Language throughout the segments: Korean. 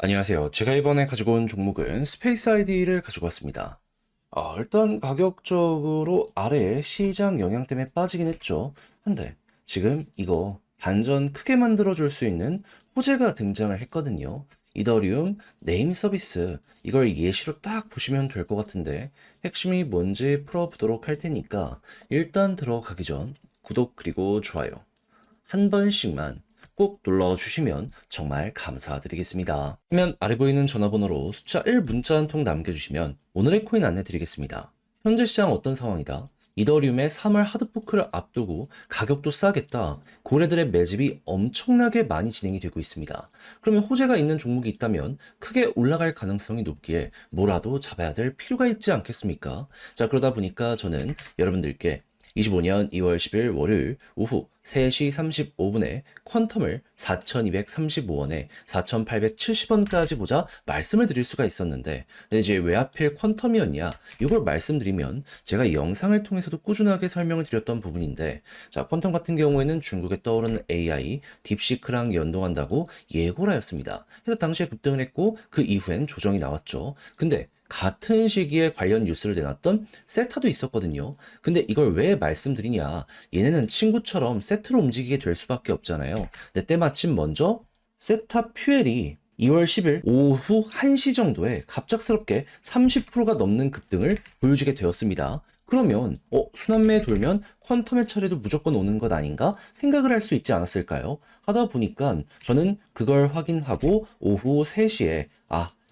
안녕하세요. 제가 이번에 가지고 온 종목은 스페이스 아이디를 가지고 왔습니다. 일단 가격적으로 아래에 시장 영향 때문에 빠지긴 했죠. 한데 지금 이거 반전 크게 만들어줄 수 있는 호재가 등장을 했거든요. 이더리움 네임 서비스 이걸 예시로 딱 보시면 될 것 같은데 핵심이 뭔지 풀어보도록 할 테니까 일단 들어가기 전 구독 그리고 좋아요 한 번씩만 꼭 눌러주시면 정말 감사드리겠습니다. 화면 아래 보이는 전화번호로 숫자 1 문자 한 통 남겨주시면 오늘의 코인 안내드리겠습니다. 현재 시장 어떤 상황이다? 이더리움의 3월 하드포크를 앞두고 가격도 싸겠다. 고래들의 매집이 엄청나게 많이 진행이 되고 있습니다. 그러면 호재가 있는 종목이 있다면 크게 올라갈 가능성이 높기에 뭐라도 잡아야 될 필요가 있지 않겠습니까? 자, 그러다 보니까 저는 여러분들께 25년 2월 10일 월요일 오후 3시 35분에 퀀텀을 4,235원에 4,870원까지 보자 말씀을 드릴 수가 있었는데, 근데 이제 왜 하필 퀀텀이었냐? 이걸 말씀드리면 제가 영상을 통해서도 꾸준하게 설명을 드렸던 부분인데, 자, 퀀텀 같은 경우에는 중국에 떠오르는 AI, 딥시크랑 연동한다고 예고를 하였습니다. 그래서 당시에 급등을 했고 그 이후엔 조정이 나왔죠. 근데 같은 시기에 관련 뉴스를 내놨던 세타도 있었거든요. 근데 이걸 왜 말씀드리냐? 얘네는 친구처럼 세트로 움직이게 될 수밖에 없잖아요. 근데 때마침 먼저 세타 퓨엘이 2월 10일 오후 1시 정도에 갑작스럽게 30%가 넘는 급등을 보여주게 되었습니다. 그러면 순환매 돌면 퀀텀의 차례도 무조건 오는 것 아닌가 생각을 할 수 있지 않았을까요? 하다 보니까 저는 그걸 확인하고 오후 3시에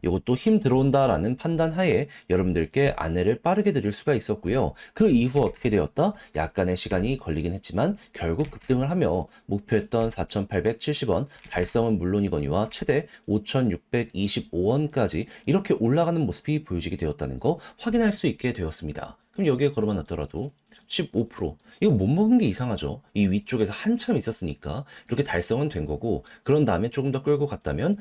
이것도 힘 들어온다라는 판단 하에 여러분들께 안내를 빠르게 드릴 수가 있었고요. 그 이후 어떻게 되었다? 약간의 시간이 걸리긴 했지만 결국 급등을 하며 목표했던 4,870원 달성은 물론이거니와 최대 5,625원까지 이렇게 올라가는 모습이 보여지게 되었다는 거 확인할 수 있게 되었습니다. 그럼 여기에 걸어만 놨더라도 15% 이거 못 먹은 게 이상하죠. 이 위쪽에서 한참 있었으니까 이렇게 달성은 된 거고, 그런 다음에 조금 더 끌고 갔다면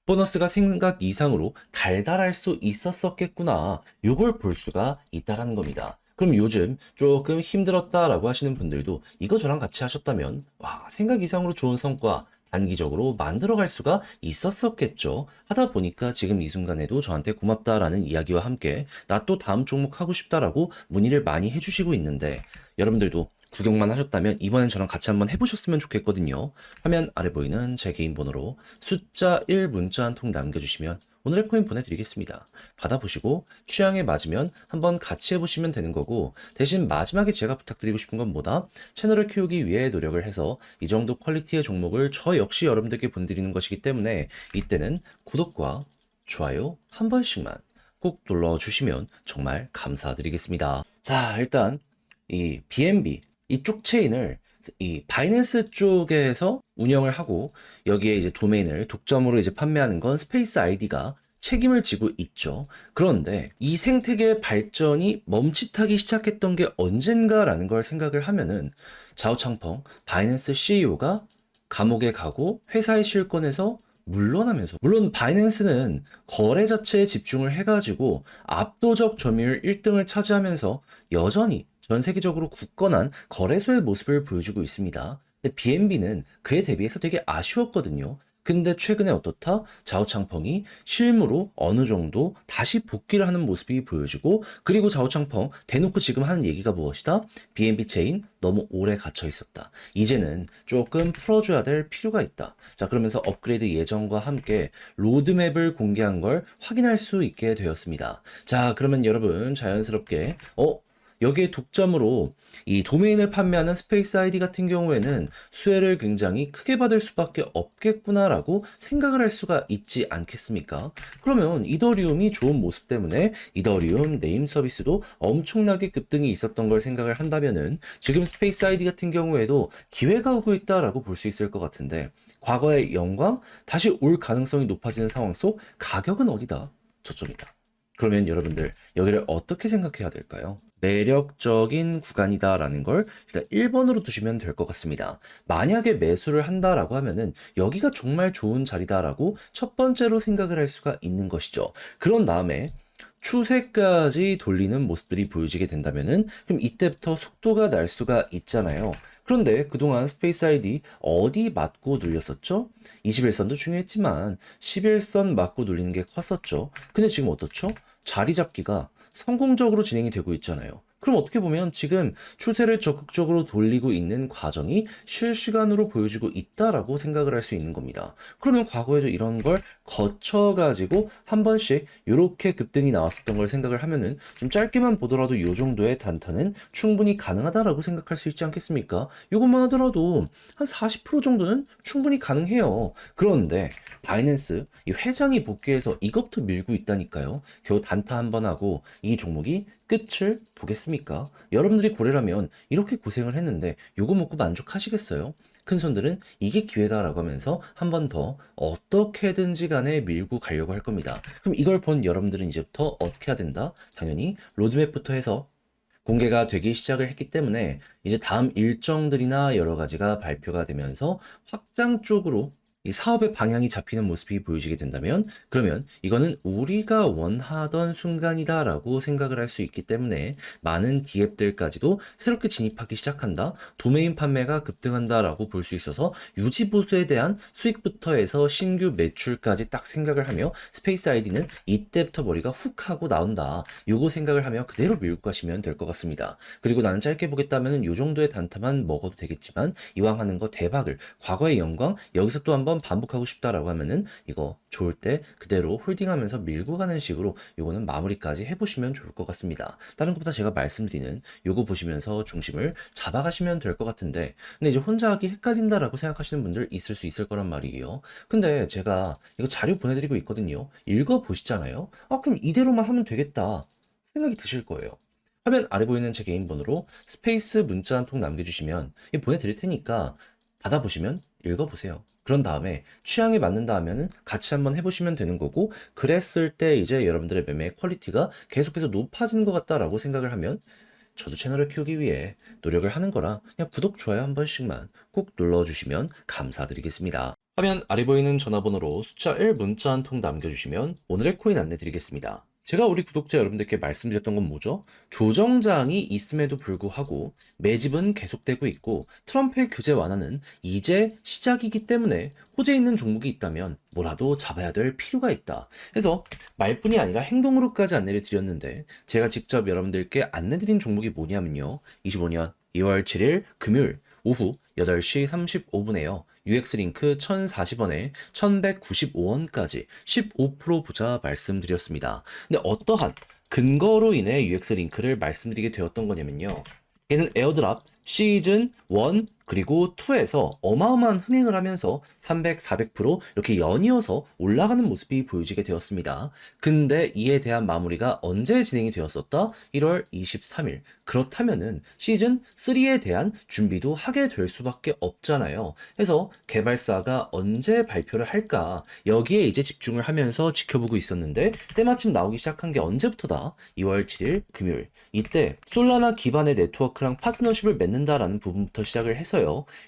보너스가 생각 이상으로 달달할 수 있었었겠구나. 요걸 볼 수가 있다라는 겁니다. 그럼 요즘 조금 힘들었다라고 하시는 분들도 이거 저랑 같이 하셨다면 생각 이상으로 좋은 성과 단기적으로 만들어갈 수가 있었었겠죠. 하다 보니까 지금 이 순간에도 저한테 고맙다라는 이야기와 함께 나 또 다음 종목 하고 싶다라고 문의를 많이 해주시고 있는데, 여러분들도 구경만 하셨다면 이번엔 저랑 같이 한번 해보셨으면 좋겠거든요. 화면 아래 보이는 제 개인 번호로 숫자 1 문자 한 통 남겨주시면 오늘의 코인 보내드리겠습니다. 받아보시고 취향에 맞으면 한번 같이 해보시면 되는 거고, 대신 마지막에 제가 부탁드리고 싶은 건 뭐다? 채널을 키우기 위해 노력을 해서 이 정도 퀄리티의 종목을 저 역시 여러분들께 보내드리는 것이기 때문에 이때는 구독과 좋아요 한 번씩만 꼭 눌러주시면 정말 감사드리겠습니다. 자, 일단 이 BNB 이쪽 체인을 이 바이낸스 쪽에서 운영을 하고 여기에 이제 도메인을 독점으로 이제 판매하는 건 스페이스 아이디가 책임을 지고 있죠. 그런데 이 생태계의 발전이 멈칫하기 시작했던 게 언젠가라는 걸 생각을 하면은 자오창펑 바이낸스 CEO가 감옥에 가고 회사의 실권에서 물러나면서, 물론 바이낸스는 거래 자체에 집중을 해가지고 압도적 점유율 1등을 차지하면서 여전히 전 세계적으로 굳건한 거래소의 모습을 보여주고 있습니다. 근데 BNB는 그에 대비해서 되게 아쉬웠거든요. 근데 최근에 어떻다? 자오창펑이 실무로 어느 정도 다시 복귀를 하는 모습이 보여지고, 그리고 자오창펑 대놓고 지금 하는 얘기가 무엇이다? BNB 체인 너무 오래 갇혀 있었다. 이제는 조금 풀어줘야 될 필요가 있다. 자, 그러면서 업그레이드 예정과 함께 로드맵을 공개한 걸 확인할 수 있게 되었습니다. 자, 그러면 여러분 자연스럽게 여기에 독점으로 이 도메인을 판매하는 스페이스 아이디 같은 경우에는 수혜를 굉장히 크게 받을 수밖에 없겠구나라고 생각을 할 수가 있지 않겠습니까? 그러면 이더리움이 좋은 모습 때문에 이더리움 네임 서비스도 엄청나게 급등이 있었던 걸 생각을 한다면은 지금 스페이스 아이디 같은 경우에도 기회가 오고 있다라고 볼 수 있을 것 같은데, 과거의 영광 다시 올 가능성이 높아지는 상황 속 가격은 어디다? 저점이다. 그러면 여러분들 여기를 어떻게 생각해야 될까요? 매력적인 구간이다라는 걸 일단 1번으로 두시면 될 것 같습니다. 만약에 매수를 한다라고 하면은 여기가 정말 좋은 자리다라고 첫 번째로 생각을 할 수가 있는 것이죠. 그런 다음에 추세까지 돌리는 모습들이 보여지게 된다면은 그럼 이때부터 속도가 날 수가 있잖아요. 그런데 그동안 스페이스 아이디 어디 맞고 눌렸었죠? 21선도 중요했지만 11선 맞고 눌리는 게 컸었죠. 근데 지금 어떻죠? 자리 잡기가 성공적으로 진행이 되고 있잖아요. 그럼 어떻게 보면 지금 추세를 적극적으로 돌리고 있는 과정이 실시간으로 보여지고 있다라고 생각을 할 수 있는 겁니다. 그러면 과거에도 이런 걸 거쳐가지고 한 번씩 이렇게 급등이 나왔었던 걸 생각을 하면은 좀 짧게만 보더라도 이 정도의 단타는 충분히 가능하다라고 생각할 수 있지 않겠습니까? 이것만 하더라도 한 40% 정도는 충분히 가능해요. 그런데 바이낸스 이 회장이 복귀해서 이것부터 밀고 있다니까요. 겨우 단타 한 번 하고 이 종목이 끝을 보겠습니까? 여러분들이 고래라면 이렇게 고생을 했는데 요거 먹고 만족하시겠어요? 큰 손들은 이게 기회다라고 하면서 한 번 더 어떻게든지 간에 밀고 가려고 할 겁니다. 그럼 이걸 본 여러분들은 이제부터 어떻게 해야 된다? 당연히 로드맵부터 해서 공개가 되기 시작을 했기 때문에 이제 다음 일정들이나 여러 가지가 발표가 되면서 확장 쪽으로 이 사업의 방향이 잡히는 모습이 보여지게 된다면 그러면 이거는 우리가 원하던 순간이다라고 생각을 할 수 있기 때문에 많은 디앱들까지도 새롭게 진입하기 시작한다. 도메인 판매가 급등한다라고 볼 수 있어서 유지 보수에 대한 수익부터 해서 신규 매출까지 딱 생각을 하며 스페이스 아이디는 이때부터 머리가 훅 하고 나온다. 요거 생각을 하며 그대로 밀고 가시면 될 것 같습니다. 그리고 나는 짧게 보겠다면 요 정도의 단타만 먹어도 되겠지만 이왕 하는 거 대박을 과거의 영광 여기서 또 한번 반복하고 싶다라고 하면은 이거 좋을 때 그대로 홀딩하면서 밀고 가는 식으로 요거는 마무리까지 해보시면 좋을 것 같습니다. 다른 것보다 제가 말씀드리는 요거 보시면서 중심을 잡아가시면 될 것 같은데 근데 이제 혼자 하기 헷갈린다라고 생각하시는 분들 있을 수 있을 거란 말이에요. 근데 제가 이거 자료 보내드리고 있거든요. 읽어보시잖아요. 아 그럼 이대로만 하면 되겠다 생각이 드실 거예요. 화면 아래 보이는 제 개인 번호로 스페이스 문자 한 통 남겨주시면 이거 보내드릴 테니까 받아보시면 읽어보세요. 그런 다음에 취향에 맞는다 하면은 같이 한번 해보시면 되는 거고 그랬을 때 이제 여러분들의 매매 퀄리티가 계속해서 높아지는 것 같다라고 생각을 하면 저도 채널을 키우기 위해 노력을 하는 거라 그냥 구독, 좋아요 한 번씩만 꼭 눌러주시면 감사드리겠습니다. 화면 아래 보이는 전화번호로 숫자 1 문자 한 통 남겨주시면 오늘의 코인 안내 드리겠습니다. 제가 우리 구독자 여러분들께 말씀드렸던 건 뭐죠? 조정장이 있음에도 불구하고 매집은 계속되고 있고 트럼프의 규제 완화는 이제 시작이기 때문에 호재 있는 종목이 있다면 뭐라도 잡아야 될 필요가 있다. 그래서 말뿐이 아니라 행동으로까지 안내를 드렸는데 제가 직접 여러분들께 안내드린 종목이 뭐냐면요. 25년 2월 7일 금요일 오후 8시 35분에요. UX링크 1040원에 1195원까지 15% 보자 말씀드렸습니다. 근데 어떠한 근거로 인해 UX링크를 말씀드리게 되었던 거냐면요. 얘는 에어드랍 시즌 1 그리고 2에서 어마어마한 흥행을 하면서 300, 400% 이렇게 연이어서 올라가는 모습이 보여지게 되었습니다. 근데 이에 대한 마무리가 언제 진행이 되었었다? 1월 23일. 그렇다면은 시즌 3에 대한 준비도 하게 될 수밖에 없잖아요. 그래서 개발사가 언제 발표를 할까? 여기에 이제 집중을 하면서 지켜보고 있었는데 때마침 나오기 시작한 게 언제부터다? 2월 7일 금요일. 이때 솔라나 기반의 네트워크랑 파트너십을 맺는다라는 부분부터 시작을 해서요.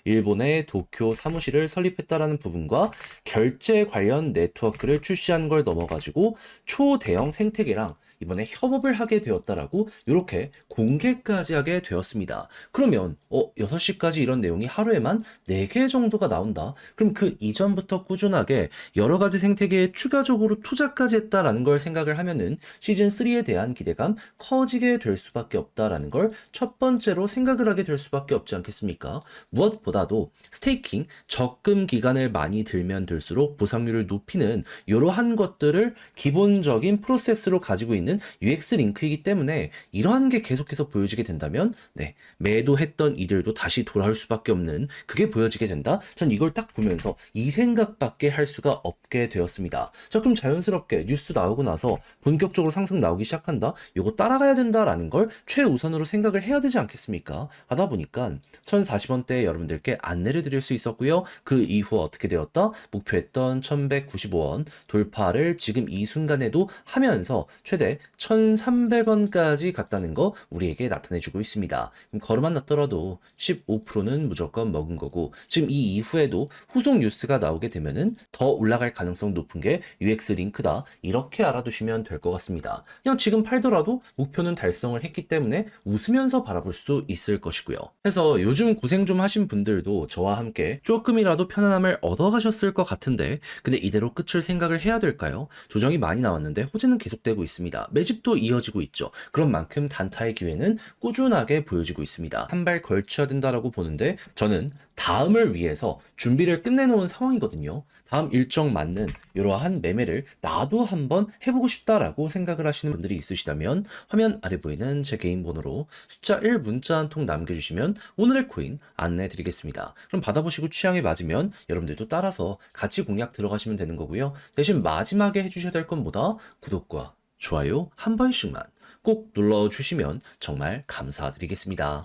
일본의 도쿄 사무실을 설립했다라는 부분과 결제 관련 네트워크를 출시한 걸 넘어가지고 초대형 생태계랑 이번에 협업을 하게 되었다라고 이렇게 공개까지 하게 되었습니다. 그러면 6시까지 이런 내용이 하루에만 4개 정도가 나온다. 그럼 그 이전부터 꾸준하게 여러 가지 생태계에 추가적으로 투자까지 했다라는 걸 생각을 하면은 시즌 3에 대한 기대감 커지게 될 수밖에 없다라는 걸 첫 번째로 생각을 하게 될 수밖에 없지 않겠습니까? 무엇보다도 스테이킹 적금 기간을 많이 들면 들수록 보상률을 높이는 이러한 것들을 기본적인 프로세스로 가지고 있는 UX 링크이기 때문에 이러한 게 계속해서 보여지게 된다면 매도했던 이들도 다시 돌아올 수밖에 없는 그게 보여지게 된다. 전 이걸 딱 보면서 이 생각밖에 할 수가 없게 되었습니다. 자, 그럼 자연스럽게 뉴스 나오고 나서 본격적으로 상승 나오기 시작한다. 이거 따라가야 된다라는 걸 최우선으로 생각을 해야 되지 않겠습니까? 하다 보니까 1040원대에 여러분들께 안내를 드릴 수 있었고요. 그 이후 어떻게 되었다? 목표했던 1195원 돌파를 지금 이 순간에도 하면서 최대 현재 1,300원까지 갔다는 거 우리에게 나타내주고 있습니다. 그럼 걸어만 놨더라도 15%는 무조건 먹은 거고, 지금 이 이후에도 후속 뉴스가 나오게 되면은 더 올라갈 가능성 높은 게 UX 링크다, 이렇게 알아두시면 될 것 같습니다. 그냥 지금 팔더라도 목표는 달성을 했기 때문에 웃으면서 바라볼 수 있을 것이고요. 그래서 요즘 고생 좀 하신 분들도 저와 함께 조금이라도 편안함을 얻어가셨을 것 같은데, 근데 이대로 끝을 생각을 해야 될까요? 조정이 많이 나왔는데 호재는 계속되고 있습니다. 매집도 이어지고 있죠. 그런 만큼 단타의 기회는 꾸준하게 보여지고 있습니다. 한 발 걸쳐야 된다라고 보는데, 저는 다음을 위해서 준비를 끝내놓은 상황이거든요. 다음 일정 맞는 이러한 매매를 나도 한번 해보고 싶다라고 생각을 하시는 분들이 있으시다면 화면 아래 보이는 제 개인 번호로 숫자 1 문자 한 통 남겨주시면 오늘의 코인 안내 드리겠습니다. 그럼 받아보시고 취향에 맞으면 여러분들도 따라서 같이 공략 들어가시면 되는 거고요. 대신 마지막에 해주셔야 될 건 뭐다? 구독과 좋아요 한 번씩만 꼭 눌러주시면 정말 감사드리겠습니다.